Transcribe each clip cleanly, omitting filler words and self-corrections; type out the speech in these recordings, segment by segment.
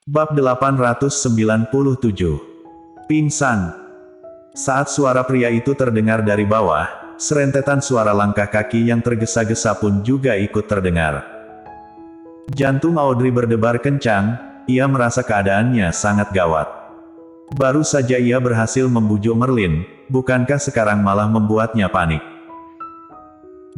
Bab 897. Pingsan. Saat suara pria itu terdengar dari bawah, serentetan suara langkah kaki yang tergesa-gesa pun juga ikut terdengar. Jantung Audrey berdebar kencang, ia merasa keadaannya sangat gawat. Baru saja ia berhasil membujuk Merlin, bukankah sekarang malah membuatnya panik?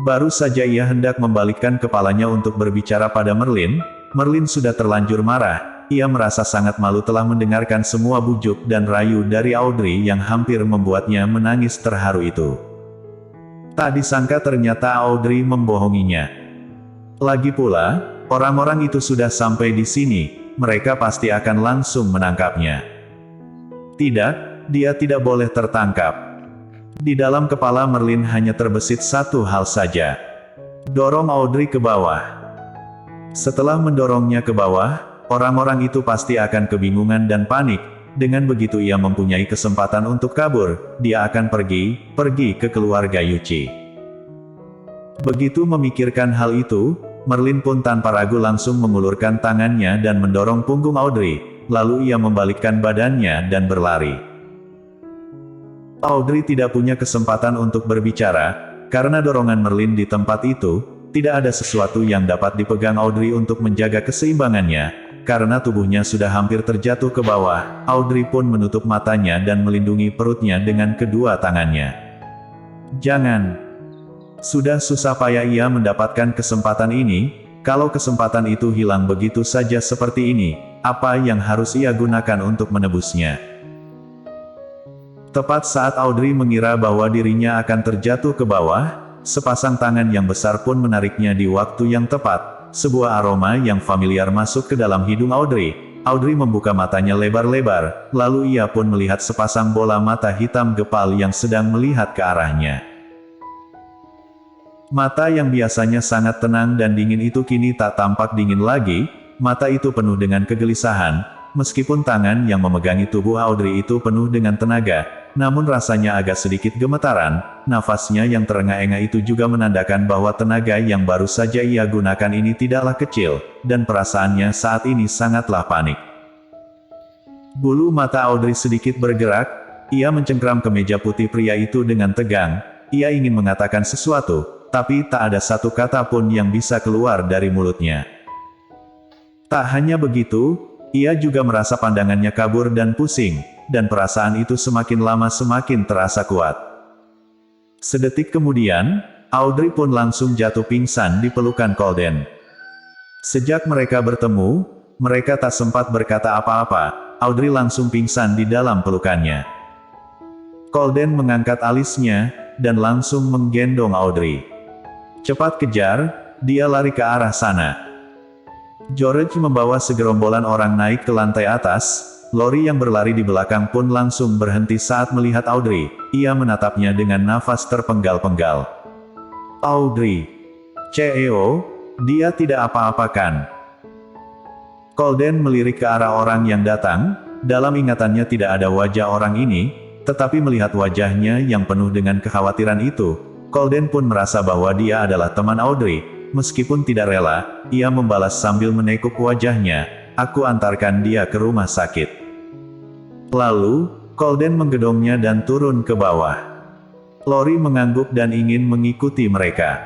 Baru saja ia hendak membalikkan kepalanya untuk berbicara pada Merlin, Merlin sudah terlanjur marah. Ia merasa sangat malu telah mendengarkan semua bujuk dan rayu dari Audrey yang hampir membuatnya menangis terharu itu. Tak disangka ternyata Audrey membohonginya. Lagi pula, orang-orang itu sudah sampai di sini, mereka pasti akan langsung menangkapnya. Tidak, dia tidak boleh tertangkap. Di dalam kepala Merlin hanya terbesit satu hal saja. Dorong Audrey ke bawah. Setelah mendorongnya ke bawah, orang-orang itu pasti akan kebingungan dan panik. Dengan begitu ia mempunyai kesempatan untuk kabur, dia akan pergi ke keluarga Yuchi. Begitu memikirkan hal itu, Merlin pun tanpa ragu langsung mengulurkan tangannya dan mendorong punggung Audrey, lalu ia membalikkan badannya dan berlari. Audrey tidak punya kesempatan untuk berbicara, karena dorongan Merlin di tempat itu, tidak ada sesuatu yang dapat dipegang Audrey untuk menjaga keseimbangannya. Karena tubuhnya sudah hampir terjatuh ke bawah, Audrey pun menutup matanya dan melindungi perutnya dengan kedua tangannya. Jangan. Sudah susah payah ia mendapatkan kesempatan ini, kalau kesempatan itu hilang begitu saja seperti ini, apa yang harus ia gunakan untuk menebusnya? Tepat saat Audrey mengira bahwa dirinya akan terjatuh ke bawah, sepasang tangan yang besar pun menariknya di waktu yang tepat. Sebuah aroma yang familiar masuk ke dalam hidung Audrey. Audrey membuka matanya lebar-lebar, lalu ia pun melihat sepasang bola mata hitam gepal yang sedang melihat ke arahnya. Mata yang biasanya sangat tenang dan dingin itu kini tak tampak dingin lagi, mata itu penuh dengan kegelisahan, meskipun tangan yang memegangi tubuh Audrey itu penuh dengan tenaga. Namun rasanya agak sedikit gemetaran, nafasnya yang terengah-engah itu juga menandakan bahwa tenaga yang baru saja ia gunakan ini tidaklah kecil, dan perasaannya saat ini sangatlah panik. Bulu mata Audrey sedikit bergerak, ia mencengkram ke meja putih pria itu dengan tegang, ia ingin mengatakan sesuatu, tapi tak ada satu kata pun yang bisa keluar dari mulutnya. Tak hanya begitu, ia juga merasa pandangannya kabur dan pusing, dan perasaan itu semakin lama semakin terasa kuat. Sedetik kemudian, Audrey pun langsung jatuh pingsan di pelukan Colden. Sejak mereka bertemu, mereka tak sempat berkata apa-apa, Audrey langsung pingsan di dalam pelukannya. Colden mengangkat alisnya, dan langsung menggendong Audrey. Cepat kejar, dia lari ke arah sana. George membawa segerombolan orang naik ke lantai atas. Lori yang berlari di belakang pun langsung berhenti saat melihat Audrey. Ia menatapnya dengan nafas terpenggal-penggal. Audrey. CEO, dia tidak apa-apa kan? Colden melirik ke arah orang yang datang. Dalam ingatannya tidak ada wajah orang ini, tetapi melihat wajahnya yang penuh dengan kekhawatiran itu, Colden pun merasa bahwa dia adalah teman Audrey. Meskipun tidak rela, ia membalas sambil menekuk wajahnya. Aku antarkan dia ke rumah sakit. Lalu, Colden menggedongnya dan turun ke bawah. Lori mengangguk dan ingin mengikuti mereka.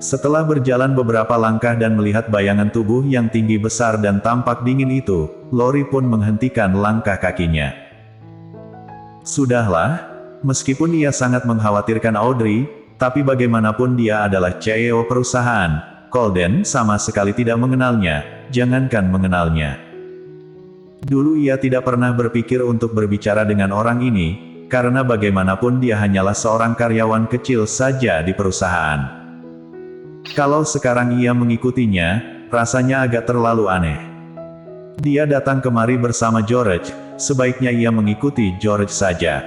Setelah berjalan beberapa langkah dan melihat bayangan tubuh yang tinggi besar dan tampak dingin itu, Lori pun menghentikan langkah kakinya. Sudahlah, meskipun ia sangat mengkhawatirkan Audrey, tapi bagaimanapun dia adalah CEO perusahaan, Colden sama sekali tidak mengenalnya, jangankan mengenalnya. Dulu ia tidak pernah berpikir untuk berbicara dengan orang ini, karena bagaimanapun dia hanyalah seorang karyawan kecil saja di perusahaan. Kalau sekarang ia mengikutinya, rasanya agak terlalu aneh. Dia datang kemari bersama George, sebaiknya ia mengikuti George saja.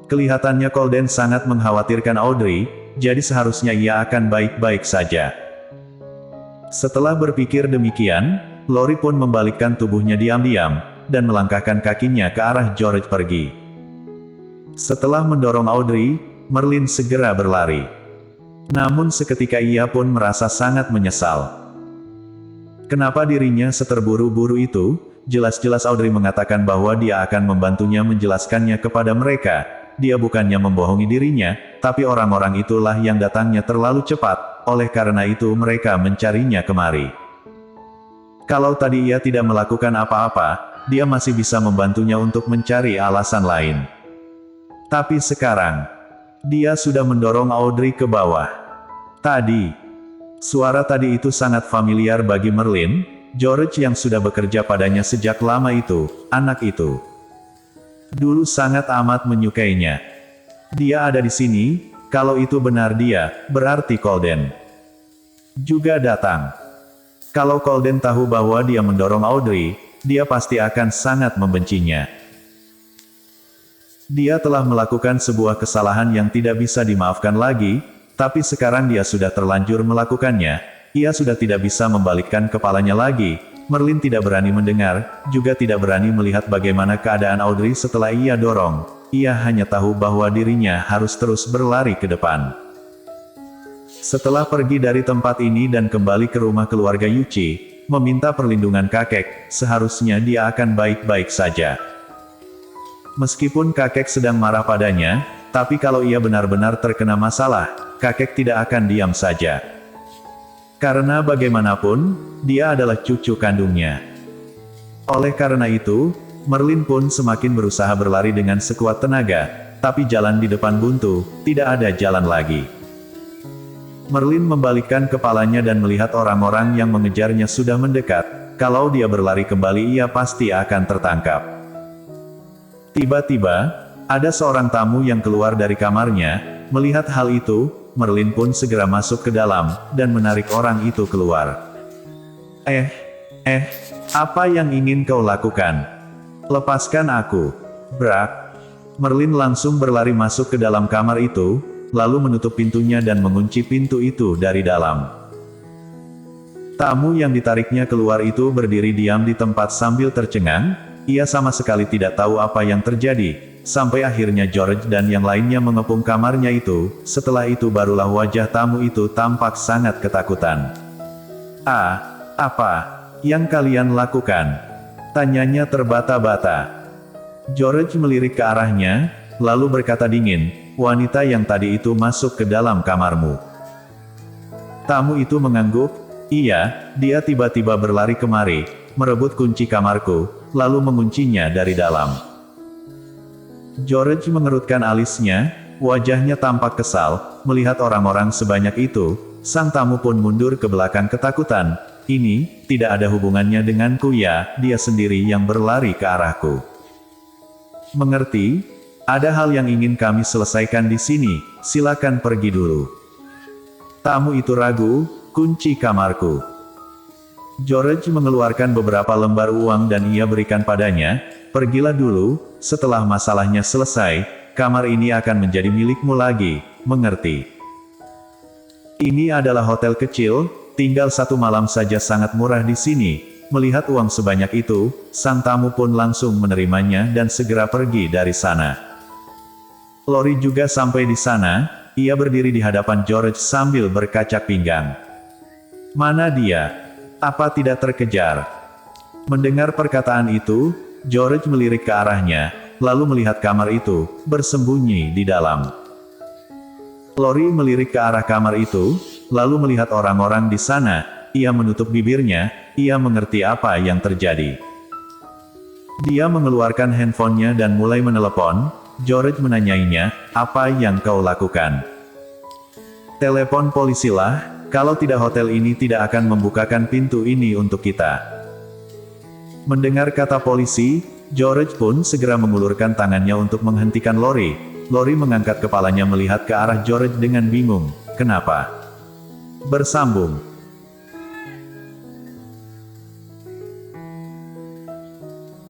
Kelihatannya Colden sangat mengkhawatirkan Audrey, jadi seharusnya ia akan baik-baik saja. Setelah berpikir demikian, Lori pun membalikkan tubuhnya diam-diam, dan melangkahkan kakinya ke arah George pergi. Setelah mendorong Audrey, Merlin segera berlari. Namun seketika ia pun merasa sangat menyesal. Kenapa dirinya seterburu-buru itu? Jelas-jelas Audrey mengatakan bahwa dia akan membantunya menjelaskannya kepada mereka. Dia bukannya membohongi dirinya, tapi orang-orang itulah yang datangnya terlalu cepat, oleh karena itu mereka mencarinya kemari. Kalau tadi ia tidak melakukan apa-apa, dia masih bisa membantunya untuk mencari alasan lain. Tapi sekarang, dia sudah mendorong Audrey ke bawah. Suara tadi itu sangat familiar bagi Merlin, George yang sudah bekerja padanya sejak lama itu, anak itu. Dulu sangat amat menyukainya. Dia ada di sini, kalau itu benar dia, berarti Colden juga datang. Kalau Colden tahu bahwa dia mendorong Audrey, dia pasti akan sangat membencinya. Dia telah melakukan sebuah kesalahan yang tidak bisa dimaafkan lagi, tapi sekarang dia sudah terlanjur melakukannya, ia sudah tidak bisa membalikkan kepalanya lagi. Merlin tidak berani mendengar, juga tidak berani melihat bagaimana keadaan Audrey setelah ia dorong. Ia hanya tahu bahwa dirinya harus terus berlari ke depan. Setelah pergi dari tempat ini dan kembali ke rumah keluarga Yuchi, meminta perlindungan kakek, seharusnya dia akan baik-baik saja. Meskipun kakek sedang marah padanya, tapi kalau ia benar-benar terkena masalah, kakek tidak akan diam saja. Karena bagaimanapun, dia adalah cucu kandungnya. Oleh karena itu, Merlin pun semakin berusaha berlari dengan sekuat tenaga, tapi jalan di depan buntu, tidak ada jalan lagi. Merlin membalikkan kepalanya dan melihat orang-orang yang mengejarnya sudah mendekat, kalau dia berlari kembali ia pasti akan tertangkap. Tiba-tiba, ada seorang tamu yang keluar dari kamarnya. Melihat hal itu, Merlin pun segera masuk ke dalam, dan menarik orang itu keluar. Apa yang ingin kau lakukan? Lepaskan aku. Brak. Merlin langsung berlari masuk ke dalam kamar itu, lalu menutup pintunya dan mengunci pintu itu dari dalam. Tamu yang ditariknya keluar itu berdiri diam di tempat sambil tercengang, ia sama sekali tidak tahu apa yang terjadi. Sampai akhirnya George dan yang lainnya mengepung kamarnya itu, setelah itu barulah wajah tamu itu tampak sangat ketakutan. Apa yang kalian lakukan? Tanyanya terbata-bata. George melirik ke arahnya, lalu berkata dingin, wanita yang tadi itu masuk ke dalam kamarmu. Tamu itu mengangguk, iya, dia tiba-tiba berlari kemari, merebut kunci kamarku, lalu menguncinya dari dalam. George mengerutkan alisnya, wajahnya tampak kesal, melihat orang-orang sebanyak itu. Sang tamu pun mundur ke belakang ketakutan. Ini tidak ada hubungannya denganku ya, dia sendiri yang berlari ke arahku. Mengerti? Ada hal yang ingin kami selesaikan di sini, silakan pergi dulu. Tamu itu ragu, kunci kamarku. George mengeluarkan beberapa lembar uang dan ia berikan padanya. Pergilah dulu, setelah masalahnya selesai, kamar ini akan menjadi milikmu lagi, mengerti? Ini adalah hotel kecil, tinggal 1 malam saja sangat murah di sini. Melihat uang sebanyak itu, sang tamu pun langsung menerimanya dan segera pergi dari sana. Lori juga sampai di sana, ia berdiri di hadapan George sambil berkacak pinggang. Mana dia? Apa tidak terkejar? Mendengar perkataan itu, George melirik ke arahnya, lalu melihat kamar itu, bersembunyi di dalam. Lori melirik ke arah kamar itu, lalu melihat orang-orang di sana, ia menutup bibirnya, ia mengerti apa yang terjadi. Dia mengeluarkan handphonenya dan mulai menelepon. George menanyainya, apa yang kau lakukan? Telepon polisilah, kalau tidak hotel ini tidak akan membukakan pintu ini untuk kita. Mendengar kata polisi, George pun segera mengulurkan tangannya untuk menghentikan Lori. Lori mengangkat kepalanya melihat ke arah George dengan bingung. Kenapa? Bersambung.